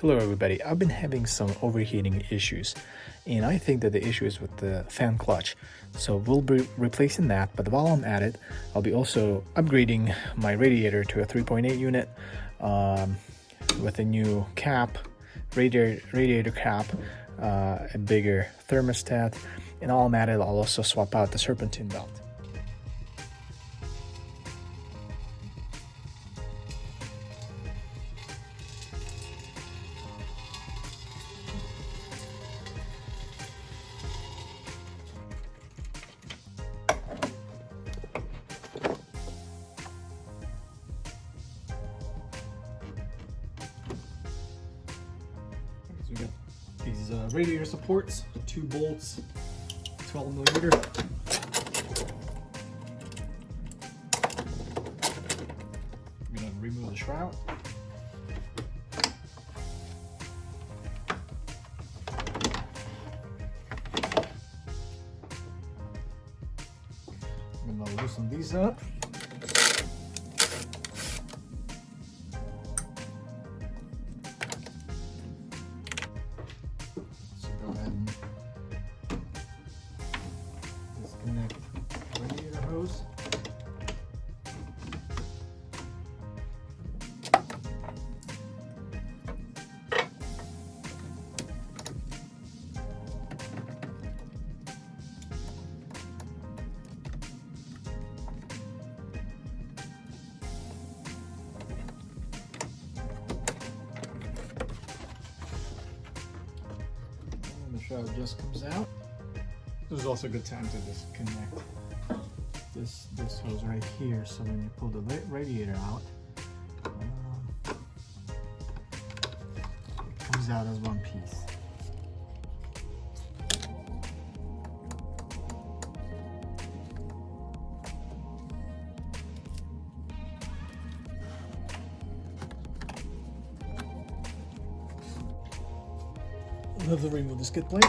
Hello everybody, I've been having some overheating issues and I think that the issue is with the fan clutch. So we'll be replacing that, but while I'm at it, I'll be also upgrading my radiator to a 3.8 unit with a new cap, radiator cap, a bigger thermostat, and while I'm at it, I'll also swap out the serpentine belt. So we got these radiator supports, 2 bolts, 12 millimeter. I'm gonna remove the shroud. I'm gonna loosen these up. Disconnect the radiator hose. And the shroud just comes out. This is also a good time to disconnect this hose right here, so when you pull the radiator out, it comes out as one piece. We'll have to remove the skid plate.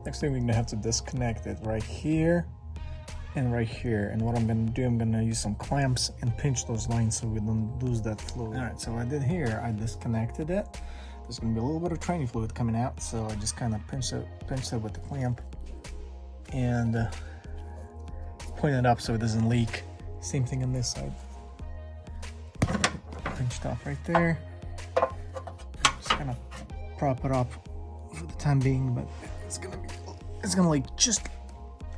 Next thing, we're gonna have to disconnect it right here and right here. And what I'm gonna do, I'm gonna use some clamps and pinch those lines so we don't lose that fluid. All right, so what I did here, I disconnected it. There's gonna be a little bit of training fluid coming out, so I just kind of pinched it with the clamp and point it up so it doesn't leak. Same thing on this side. Pinched off right there. Just kind of prop it up for the time being, but it's gonna leak just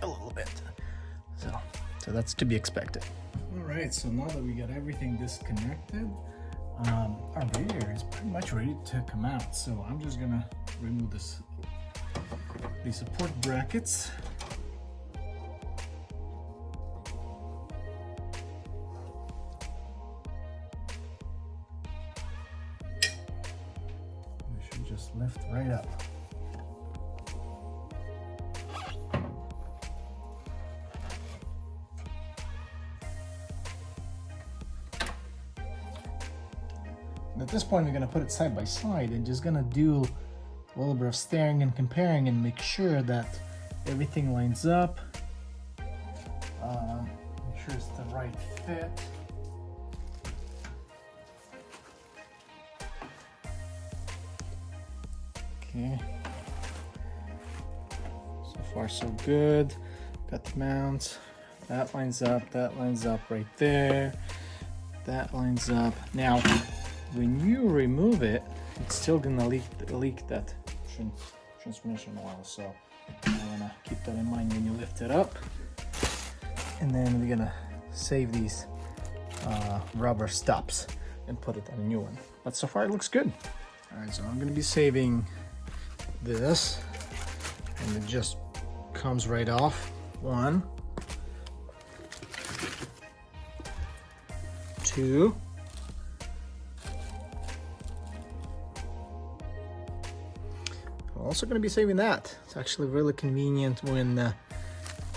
a little bit. So that's to be expected. All right, so now that we got everything disconnected, our radiator is pretty much ready to come out. So I'm just gonna remove these support brackets. We should just lift right up. At this point, we're going to put it side by side and just going to do a little bit of staring and comparing and make sure that everything lines up. Make sure it's the right fit. Okay. So far, so good. Got the mounts. That lines up right there. That lines up. Now, when you remove it, it's still gonna leak that transmission oil, so you wanna keep that in mind when you lift it up. And then we're gonna save these rubber stops and put it on a new one. But so far it looks good. All right, so I'm gonna be saving this, and it just comes right off. 1, 2. I'm also going to be saving that. It's actually really convenient when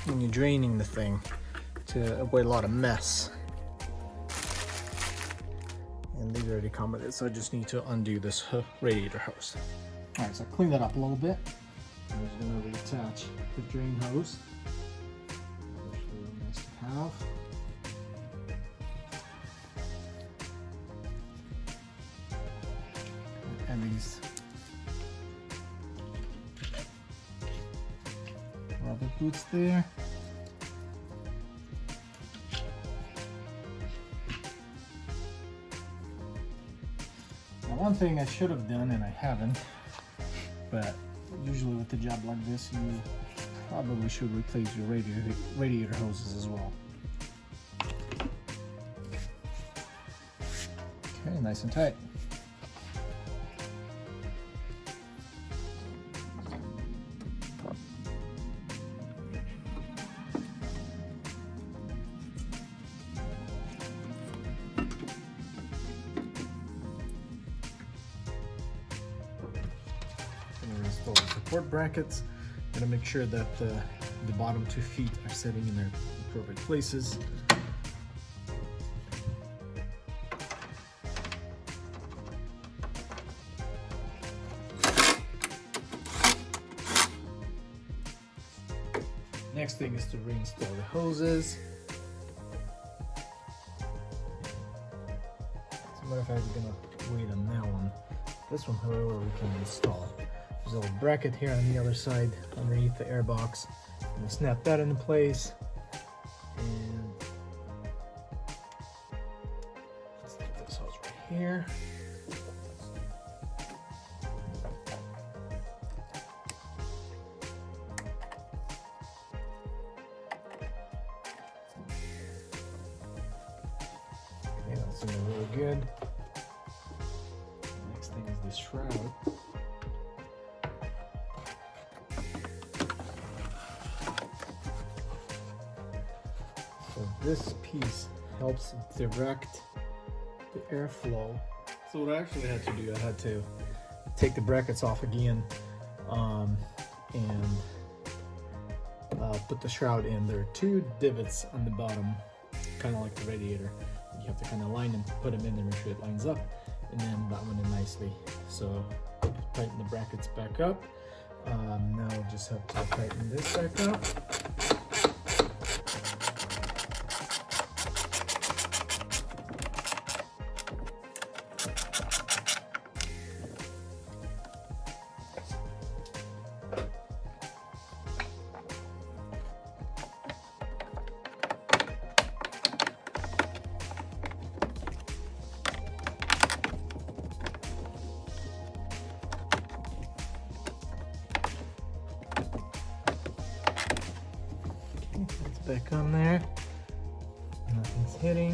you're draining the thing to avoid a lot of mess. And these already come with it, so I just need to undo this radiator hose. All right, so I cleaned that up a little bit. I'm just going to reattach the drain hose. off. And these rubber boots there. Now, one thing I should have done, and I haven't, but usually with a job like this, you probably should replace your radiator hoses as well. Okay, nice and tight. Install the support brackets. I'm gonna make sure that the bottom 2 feet are sitting in their appropriate places. Next thing is to reinstall the hoses. As a matter of fact, we're gonna wait on that one. This one, however, we can install. There's a little bracket here on the other side underneath the air box. We'll snap that into place. And let's put this hose right here. Okay, that's looking really good. Next thing is this shroud. So this piece helps direct the airflow. So what I actually had to do, I had to take the brackets off again and put the shroud in. There are 2 divots on the bottom, kind of like the radiator. You have to kind of line them, put them in there, make sure it lines up, and then that one in nicely. So tighten the brackets back up. Now I just have to tighten this back up. It's back on there. Nothing's hitting.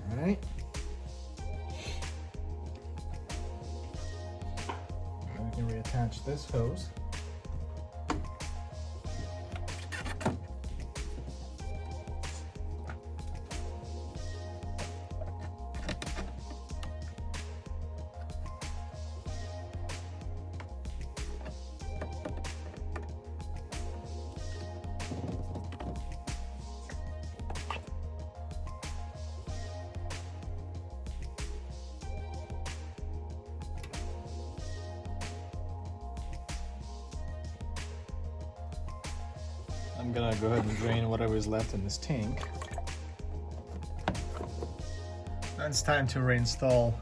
All right. Now we can reattach this hose. I'm gonna go ahead and drain whatever is left in this tank. Now it's time to reinstall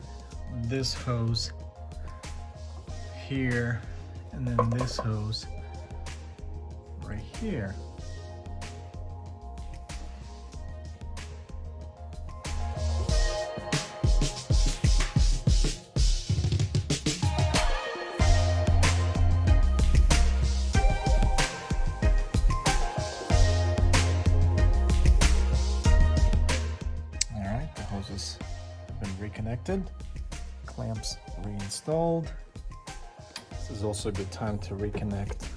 this hose here, and then this hose right here. Hoses have been reconnected, clamps reinstalled. This is also a good time to reconnect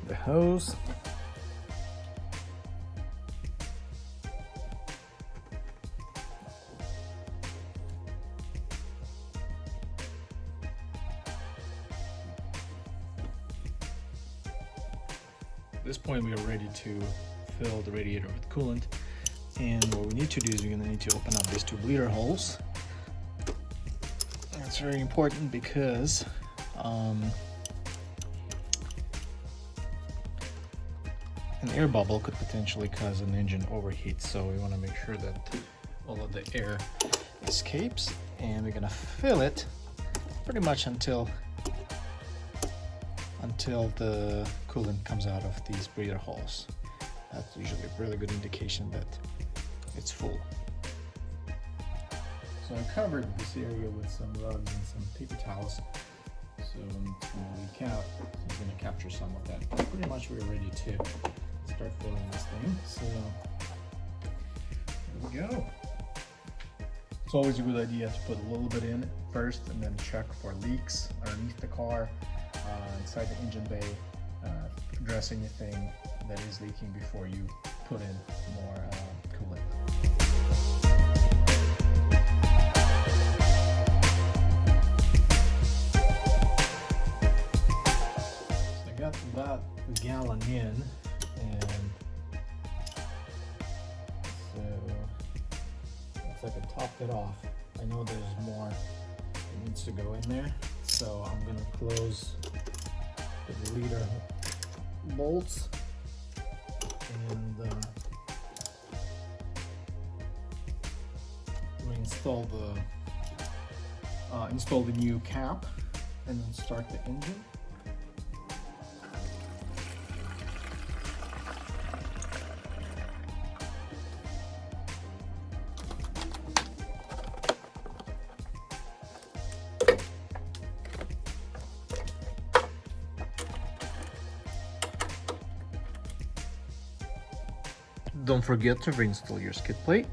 the hose. At this point, we are ready to fill the radiator with coolant. And what we need to do is we're going to need to open up these 2 bleeder holes. That's very important because an air bubble could potentially cause an engine overheat, so we want to make sure that all of the air escapes, and we're gonna fill it pretty much until the coolant comes out of these breather holes. That's usually a really good indication that it's full. So I covered this area with some rugs and some paper towels. So when it's going to leak out, it's going to capture some of that. But pretty much we're ready to start filling this thing. So there we go. It's always a good idea to put a little bit in first and then check for leaks underneath the car, inside the engine bay, address anything that is leaking before you put in more coolant. Got about a gallon in, and so looks like I topped it off. I know there's more that needs to go in there, so I'm gonna close the leader bolts and reinstall install the new cap and then start the engine. Don't forget to reinstall your skid plate.